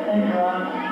Thanks, Ron.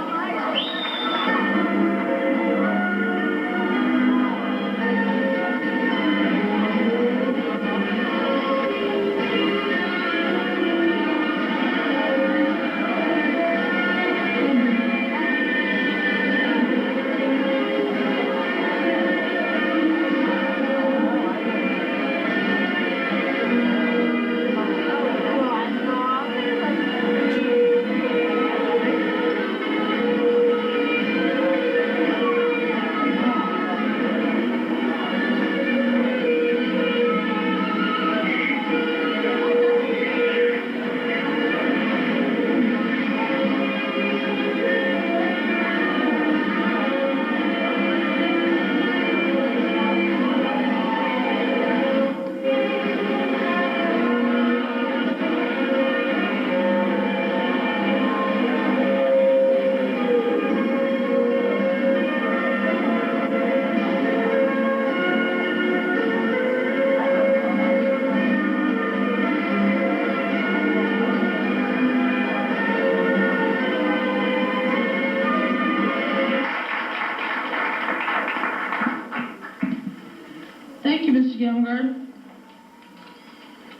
Thank you, Mr. Gamgard.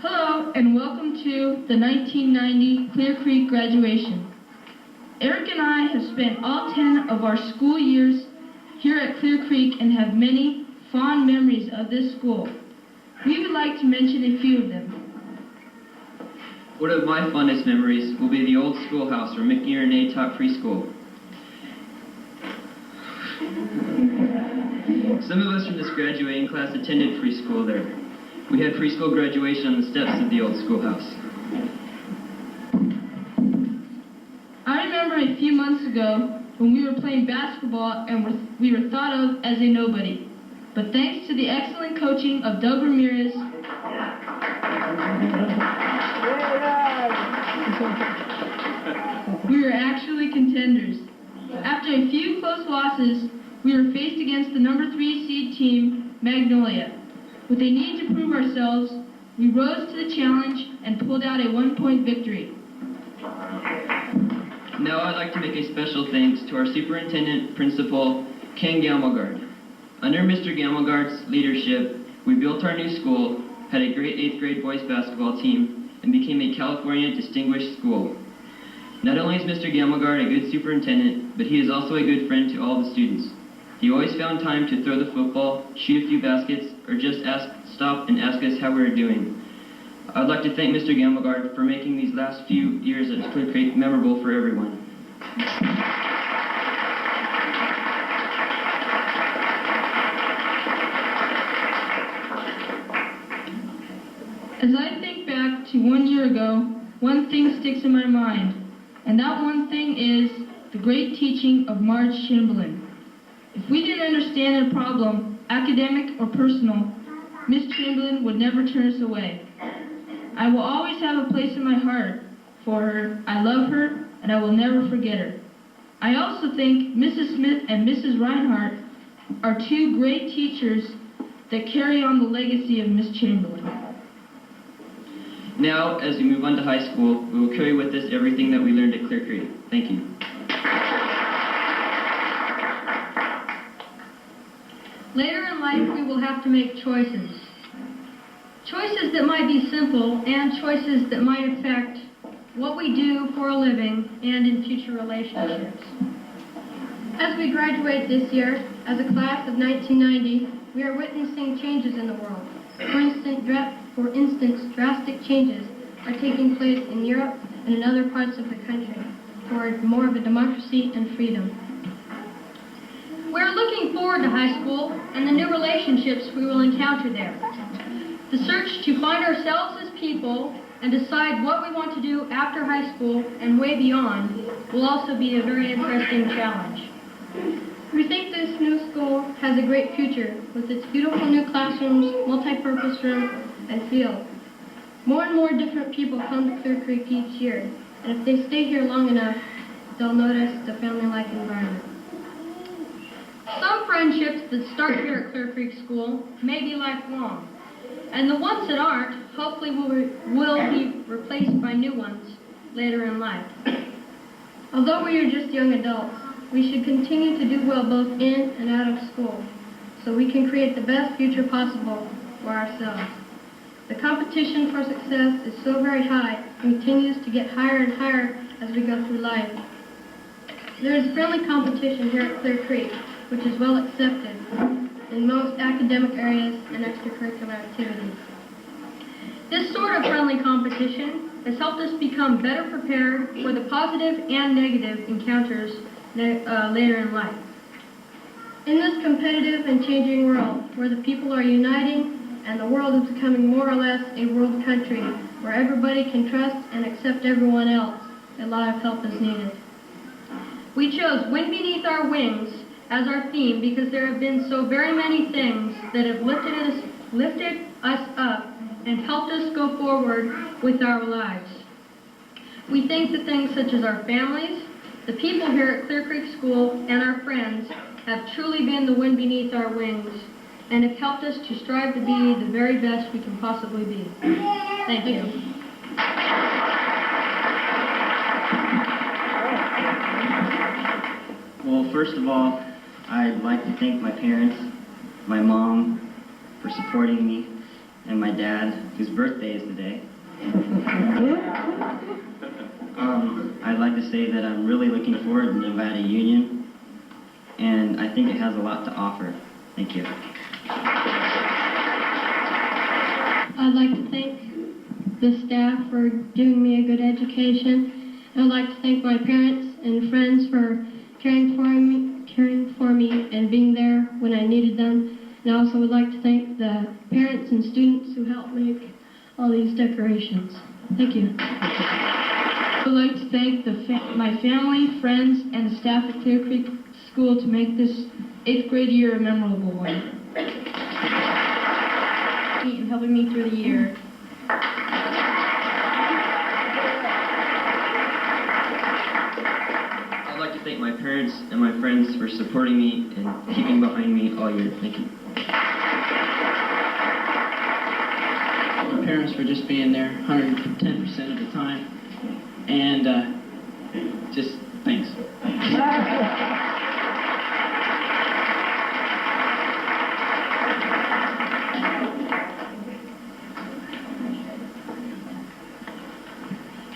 Hello, and welcome to the 1990 Clear Creek graduation. Eric and I have spent all 10 of our school years here at Clear Creek and have many fond memories of this school. We would like to mention a few of them. One of my fondest memories will be the old schoolhouse where Mickey and Renee taught preschool. Some of us from this graduating class attended preschool there. We had preschool graduation on the steps of the old schoolhouse. I remember a few months ago when we were playing basketball and we were thought of as a nobody. But thanks to the excellent coaching of Doug Ramirez, we were actually contenders. After a few close losses, we were faced against the number 3 seed team, Magnolia. With a need to prove ourselves, we rose to the challenge and pulled out a 1-point victory. Now I'd like to make a special thanks to our superintendent principal, Ken Gamelgard. Under Mr. Gamelgard's leadership, we built our new school, had a great 8th grade boys basketball team, and became a California distinguished school. Not only is Mr. Gamelgard a good superintendent, but he is also a good friend to all the students. He always found time to throw the football, shoot a few baskets, or just stop and ask us how we were doing. I'd like to thank Mr. Gamelgard for making these last few years at Clear Creek memorable for everyone. As I think back to 1 year ago, one thing sticks in my mind, and that one thing is the great teaching of Marge Chamberlain. If we didn't understand a problem, academic or personal, Miss Chamberlain would never turn us away. I will always have a place in my heart for her. I love her, and I will never forget her. I also think Mrs. Smith and Mrs. Reinhardt are two great teachers that carry on the legacy of Miss Chamberlain. Now, as we move on to high school, we will carry with us everything that we learned at Clear Creek. Thank you. Later in life, we will have to make choices. Choices that might be simple and choices that might affect what we do for a living and in future relationships. As we graduate this year, as a class of 1990, we are witnessing changes in the world. For instance, drastic changes are taking place in Europe and in other parts of the country toward more of a democracy and freedom. We're looking forward to high school and the new relationships we will encounter there. The search to find ourselves as people and decide what we want to do after high school and way beyond will also be a very interesting challenge. We think this new school has a great future with its beautiful new classrooms, multi-purpose room, and field. More and more different people come to Clear Creek each year, and if they stay here long enough, they'll notice the family-like environment. Some friendships that start here at Clear Creek School may be lifelong, and the ones that aren't hopefully will be replaced by new ones later in life. Although we are just young adults, we should continue to do well both in and out of school so we can create the best future possible for ourselves. The competition for success is so very high and continues to get higher and higher as we go through life. There is friendly competition here at Clear Creek, which is well accepted in most academic areas and extracurricular activities. This sort of friendly competition has helped us become better prepared for the positive and negative encounters later in life. In this competitive and changing world, where the people are uniting and the world is becoming more or less a world country where everybody can trust and accept everyone else, a lot of help is needed. We chose Wind Beneath Our Wings as our theme because there have been so very many things that have lifted us up and helped us go forward with our lives. We think that things such as our families, the people here at Clear Creek School, and our friends have truly been the wind beneath our wings and have helped us to strive to be the very best we can possibly be. Thank you. Well, first of all, I'd like to thank my parents, my mom, for supporting me, and my dad, whose birthday is today. I'd like to say that I'm really looking forward to Nevada Union, and I think it has a lot to offer. Thank you. I'd like to thank the staff for giving me a good education. I'd like to thank my parents and friends for caring for me and being there when I needed them. And I also would like to thank the parents and students who helped make all these decorations. Thank you. I would like to thank my family, friends, and the staff at Clear Creek School to make this 8th grade year a memorable one. And helping me through the year. I'd like to thank my parents and my friends for supporting me and keeping behind me all year. Thank you. My parents for just being there 110% of the time. And just thanks.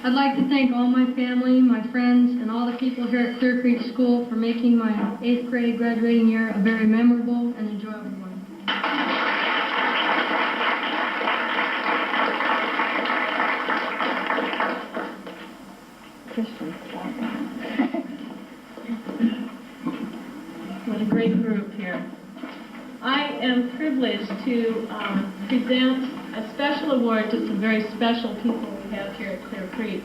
I'd like to thank all my family, my friends, and all the people here at Clear Creek School for making my 8th grade graduating year a very memorable and enjoyable one. What a great group here. I am privileged to present a special award to some very special people we have here at Clear Creek.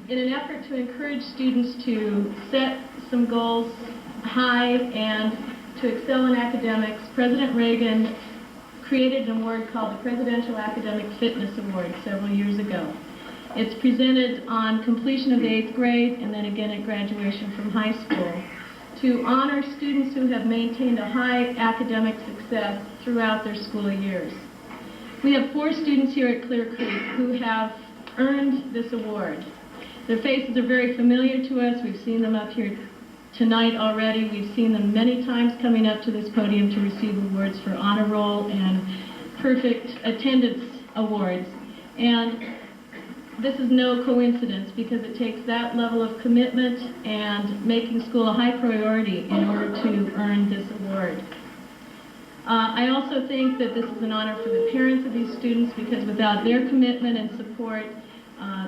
In an effort to encourage students to set some goals high and to excel in academics, President Reagan created an award called the Presidential Academic Fitness Award several years ago. It's presented on completion of the 8th grade and then again at graduation from high school to honor students who have maintained a high academic success throughout their school years. We have 4 students here at Clear Creek who have earned this award. Their faces are very familiar to us. We've seen them up here tonight already. We've seen them many times coming up to this podium to receive awards for honor roll and perfect attendance awards. And this is no coincidence because it takes that level of commitment and making school a high priority in order to earn this award. I also think that this is an honor for the parents of these students because without their commitment and support,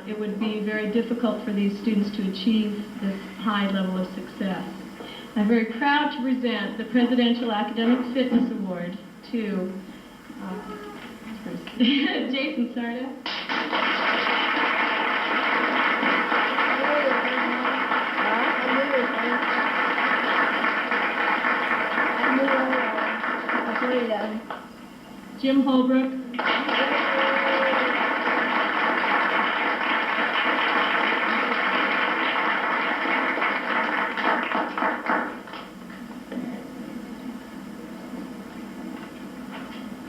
it would be very difficult for these students to achieve this high level of success. I'm very proud to present the Presidential Academic Fitness Award to Jason Sarda. Jim Holbrook.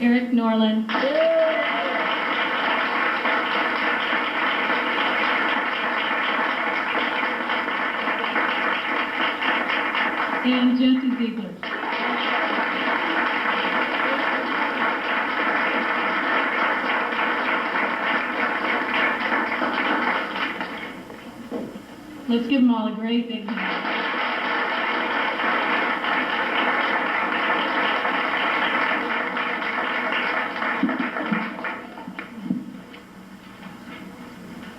Eric Norland. and Jesse Ziegler. Let's give them all a great big hand.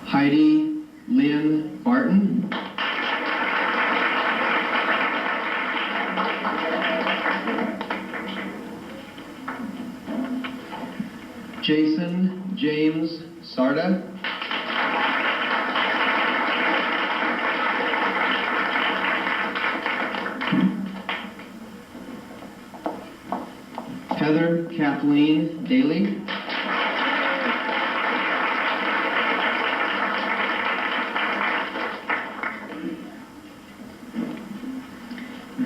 Heidi Lynn Barton. Jason James Sarda. Heather Kathleen Daly.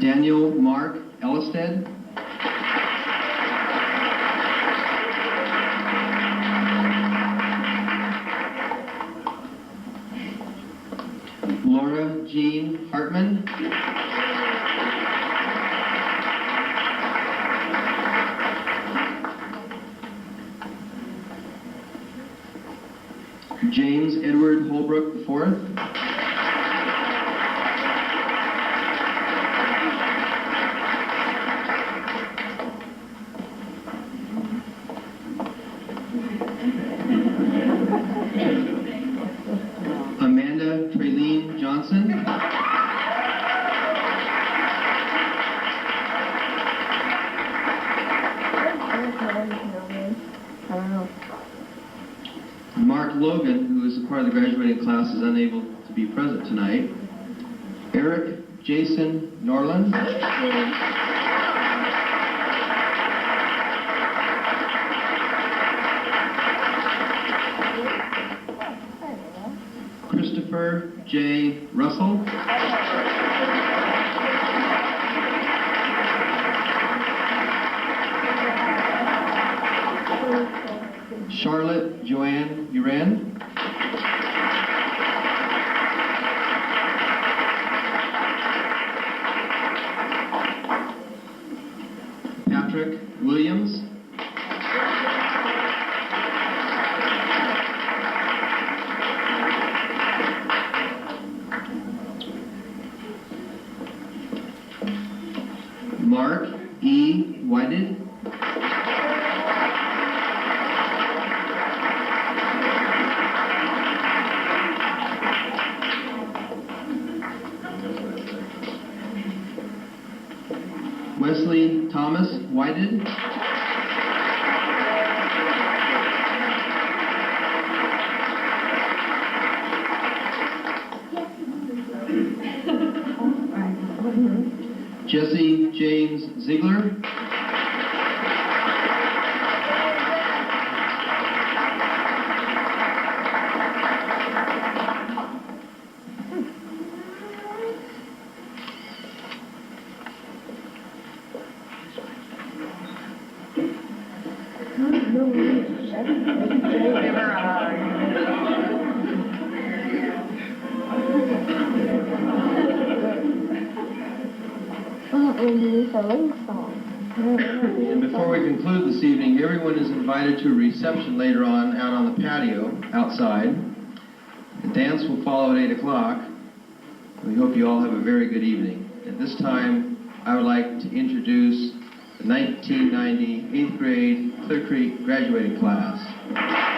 Daniel Mark Ellisted. Laura Jean Hartman. James Edward Holbrook IV. Amanda Traylene Johnson. Mark Logan, who is a part of the graduating class, is unable to be present tonight. Eric Jason Norland. Christopher J. Russell. Charlotte Joanne Uran. Patrick Williams. Mark E. Whited. Wesley Thomas Whited. Jesse James Ziegler. And before we conclude this evening, everyone is invited to a reception later on out on the patio outside. The dance will follow at 8 o'clock. We hope you all have a very good evening. At this time, I would like to introduce the 1990 8th grade Clear Creek graduating class.